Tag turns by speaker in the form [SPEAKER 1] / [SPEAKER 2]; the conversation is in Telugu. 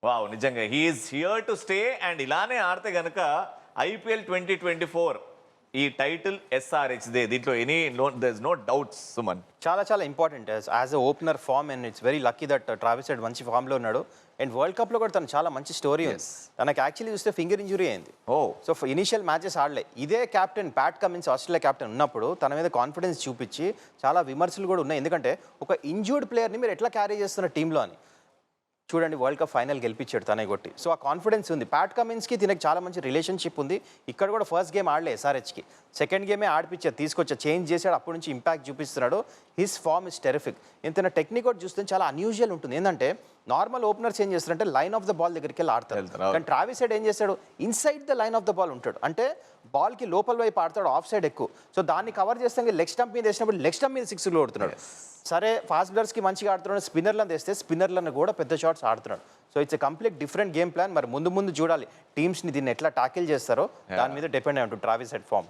[SPEAKER 1] వావ్! నిజంగా he is here to stay and ఇలానే ఆడితే గనక ఐపీఎల్ 2024 ఈ టైటిల్ ఎస్ఆర్హెచ్‌దే. దీంట్లో there is no doubts Suman.
[SPEAKER 2] చాలా చాలా important as a opener form and it's very lucky that Travis Head మంచి ఫామ్లో ఉన్నాడు. అండ్ వరల్డ్ కప్లో కూడా తను చాలా మంచి స్టోరీ ఉంది. తనకు యాక్చువల్లీ చూస్తే ఫింగర్ ఇంజురీ అయింది. సో ఇనిషియల్ మ్యాచెస్ ఆడలే. ఇదే captain Pat Cummins Australia captain ఉన్నప్పుడు తన మీద కాన్ఫిడెన్స్ చూపించి చాలా విమర్శలు కూడా ఉన్నాయి. ఎందుకంటే ఒక ఇంజూర్డ్ ప్లేయర్ని మీరు ఎట్లా క్యారీ చేస్తున్న టీంలో అని. చూడండి వరల్డ్ కప్ ఫైనల్ గెలిపించాడు తనే కొట్టి. సో ఆ కాన్ఫిడెన్స్ ఉంది. ప్యాట్ కమిన్స్కి తినకు చాలా మంచి రిలేషన్షిప్ ఉంది. ఇక్కడ కూడా ఫస్ట్ గేమ్ ఆడలే ఎస్ఆర్హెచ్కి, సెకండ్ గేమే ఆడిపించారు, తీసుకొచ్చా, చేంజ్ చేశాడు, అప్పటి నుంచి ఇంపాక్ట్ చూపిస్తున్నాడు. His form is terrific. ఇంత టెక్నిక్ కూడా చూస్తే చాలా అన్యూజువల్ ఉంటుంది. ఏంటంటే నార్మల్ ఓపెనర్స్ ఏం చేస్తారంటే లైన్ ఆఫ్ ద బాల్ దగ్గరికి వెళ్ళి ఆడతారు. కానీ ట్రావిస్ హెడ్ ఏం చేస్తాడు, inside the line of the ball ఉంటాడు. అంటే బాల్కి లోపల వైపు ఆడతాడు, ఆఫ్ సైడ్ ఎక్కువ. సో దాన్ని కవర్ చేస్తే లెగ్ స్టంప్ మీద వేసినప్పుడు లెగ్ స్టంప్ మీద సిక్స్లు కొడుతున్నాడు. సరే ఫాస్ట్ బౌలర్స్కి మంచిగా ఆడుతున్నాడు, స్పిన్నర్లను తెస్తే స్పిన్నర్లను కూడా పెద్ద షాట్స్ ఆడుతున్నాడు. So it's a complete different game plan. మరి ముందు చూడాలి టీమ్స్ని దీన్ని ఎట్లా టాకిల్ చేస్తారో దాని మీద డిపెండ్ అయి ఉంటుంది ట్రావిస్ హెడ్ ఫామ్.